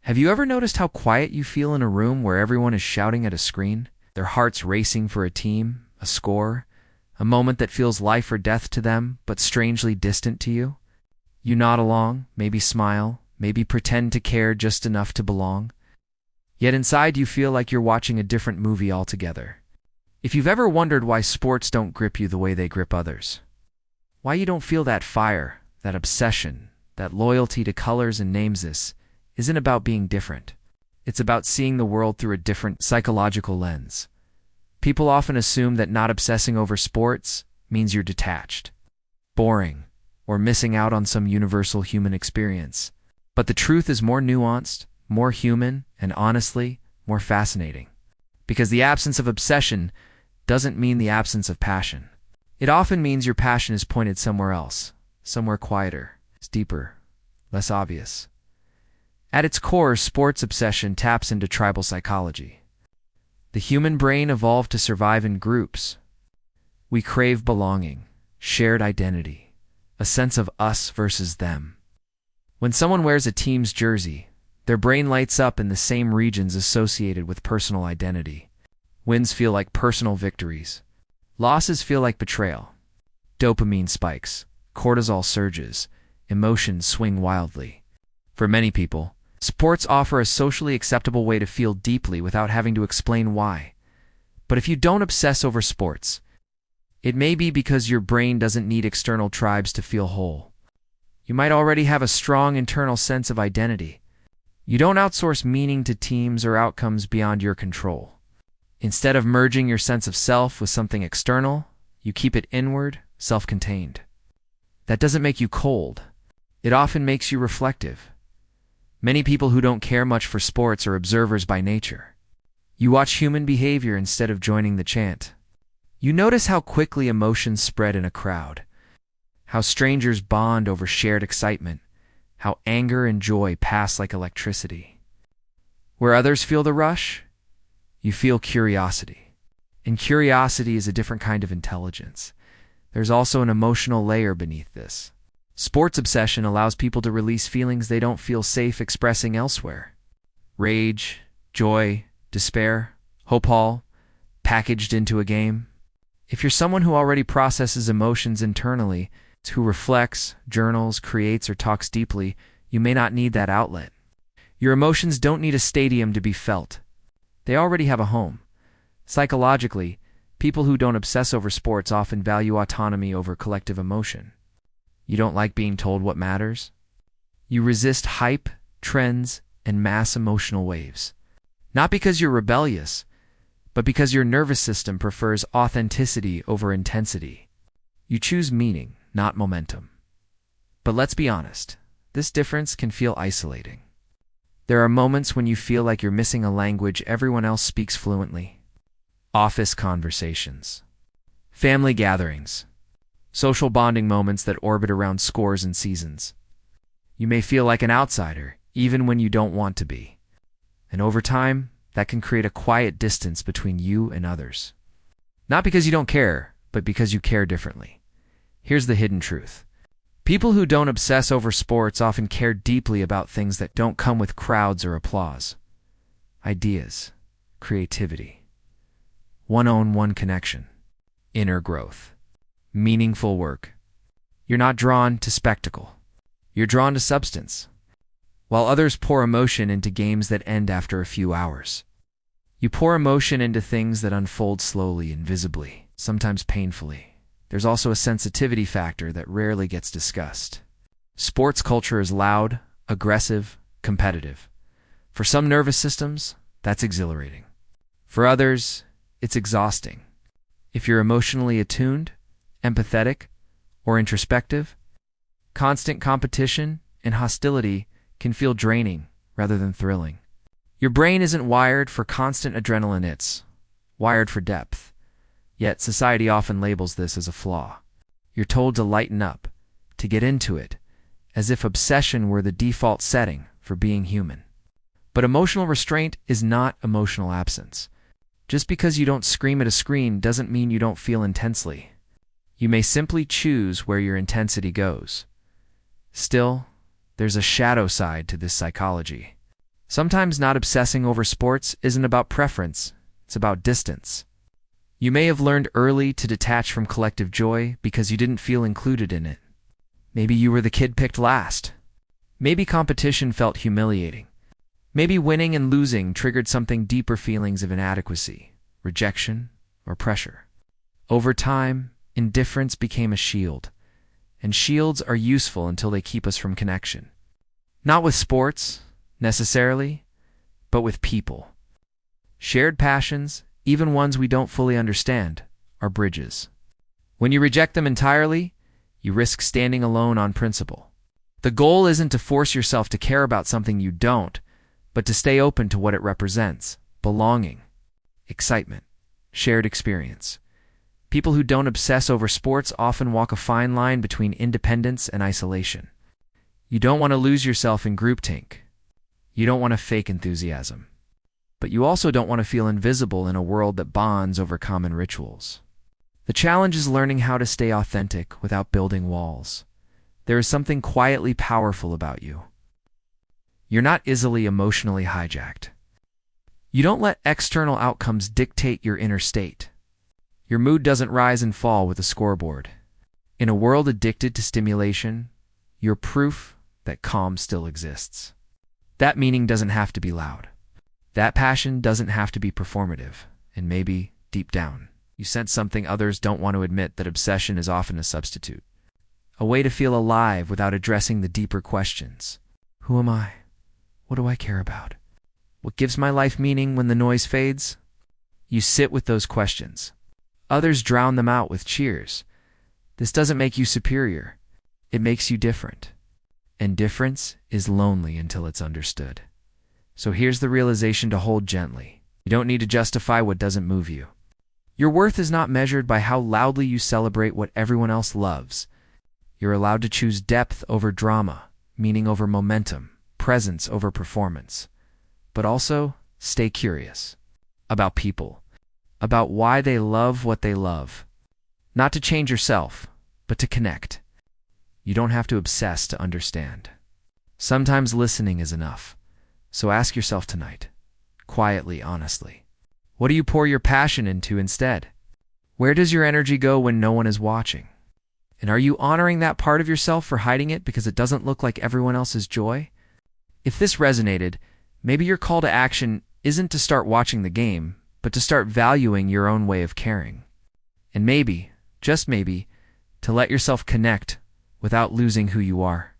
Have you ever noticed how quiet you feel in a room where everyone is shouting at a screen, their hearts racing for a team, a score, a moment that feels life or death to them, but strangely distant to you? You nod along, maybe smile, maybe pretend to care just enough to belong. Yet inside you feel like you're watching a different movie altogether. If you've ever wondered why sports don't grip you the way they grip others, why you don't feel that fire, that obsession, that loyalty to colors and names, this isn't about being different. It's about seeing the world through a different psychological lens. People often assume that not obsessing over sports means you're detached, boring, or missing out on some universal human experience. But the truth is more nuanced, more human, and honestly, more fascinating. Because the absence of obsession doesn't mean the absence of passion. It often means your passion is pointed somewhere else, somewhere quieter, deeper, less obvious. At its core, sports obsession taps into tribal psychology. The human brain evolved to survive in groups. We crave belonging, shared identity, a sense of us versus them. When someone wears a team's jersey, their brain lights up in the same regions associated with personal identity. Wins feel like personal victories. Losses feel like betrayal. Dopamine spikes, cortisol surges, emotions swing wildly. For many people, sports offer a socially acceptable way to feel deeply without having to explain why. But if you don't obsess over sports, it may be because your brain doesn't need external tribes to feel whole. You might already have a strong internal sense of identity. You don't outsource meaning to teams or outcomes beyond your control. Instead of merging your sense of self with something external, you keep it inward, self-contained. That doesn't make you cold. It often makes you reflective. Many people who don't care much for sports are observers by nature. You watch human behavior instead of joining the chant. You notice how quickly emotions spread in a crowd, how strangers bond over shared excitement, how anger and joy pass like electricity. Where others feel the rush, you feel curiosity. And curiosity is a different kind of intelligence. There's also an emotional layer beneath this. Sports obsession allows people to release feelings they don't feel safe expressing elsewhere. Rage, joy, despair, hope, all packaged into a game. If you're someone who already processes emotions internally, who reflects, journals, creates, or talks deeply, you may not need that outlet. Your emotions don't need a stadium to be felt. They already have a home. Psychologically, people who don't obsess over sports often value autonomy over collective emotion. You don't like being told what matters? You resist hype, trends, and mass emotional waves. Not because you're rebellious, but because your nervous system prefers authenticity over intensity. You choose meaning, not momentum. But let's be honest, this difference can feel isolating. There are moments when you feel like you're missing a language everyone else speaks fluently. Office conversations, family gatherings, social bonding moments that orbit around scores and seasons. You may feel like an outsider, even when you don't want to be. And over time, that can create a quiet distance between you and others. Not because you don't care, but because you care differently. Here's the hidden truth. People who don't obsess over sports often care deeply about things that don't come with crowds or applause. Ideas, creativity, one-on-one connection, inner growth, meaningful work. You're not drawn to spectacle. You're drawn to substance. While others pour emotion into games that end after a few hours, you pour emotion into things that unfold slowly and visibly, sometimes painfully. There's also a sensitivity factor that rarely gets discussed. Sports culture is loud, aggressive, competitive. For some nervous systems, that's exhilarating. For others, it's exhausting. If you're emotionally attuned, empathetic, or introspective, constant competition and hostility can feel draining rather than thrilling. Your brain isn't wired for constant adrenaline, it's wired for depth. Yet society often labels this as a flaw. You're told to lighten up, to get into it, as if obsession were the default setting for being human. But emotional restraint is not emotional absence. Just because you don't scream at a screen doesn't mean you don't feel intensely. You may simply choose where your intensity goes. Still, there's a shadow side to this psychology. Sometimes not obsessing over sports isn't about preference, it's about distance. You may have learned early to detach from collective joy because you didn't feel included in it. Maybe you were the kid picked last. Maybe competition felt humiliating. Maybe winning and losing triggered something deeper, feelings of inadequacy, rejection, or pressure. Over time, indifference became a shield, and shields are useful until they keep us from connection. Not with sports, necessarily, but with people. Shared passions, even ones we don't fully understand, are bridges. When you reject them entirely, you risk standing alone on principle. The goal isn't to force yourself to care about something you don't, but to stay open to what it represents: belonging, excitement, shared experience. People who don't obsess over sports often walk a fine line between independence and isolation. You don't want to lose yourself in groupthink. You don't want to fake enthusiasm. But you also don't want to feel invisible in a world that bonds over common rituals. The challenge is learning how to stay authentic without building walls. There is something quietly powerful about you. You're not easily emotionally hijacked. You don't let external outcomes dictate your inner state. Your mood doesn't rise and fall with a scoreboard. In a world addicted to stimulation, you're proof that calm still exists. That meaning doesn't have to be loud. That passion doesn't have to be performative. And maybe, deep down, you sense something others don't want to admit: that obsession is often a substitute. A way to feel alive without addressing the deeper questions. Who am I? What do I care about? What gives my life meaning when the noise fades? You sit with those questions. Others drown them out with cheers. This doesn't make you superior. It makes you different. And difference is lonely until it's understood. So here's the realization to hold gently. You don't need to justify what doesn't move you. Your worth is not measured by how loudly you celebrate what everyone else loves. You're allowed to choose depth over drama, meaning over momentum, presence over performance. But also, stay curious about people, about why they love what they love. Not to change yourself, but to connect. You don't have to obsess to understand. Sometimes listening is enough. So ask yourself tonight, quietly, honestly, what do you pour your passion into instead? Where does your energy go when no one is watching? And are you honoring that part of yourself for hiding it because it doesn't look like everyone else's joy? If this resonated, maybe your call to action isn't to start watching the game, but to start valuing your own way of caring. And maybe, just maybe, to let yourself connect without losing who you are.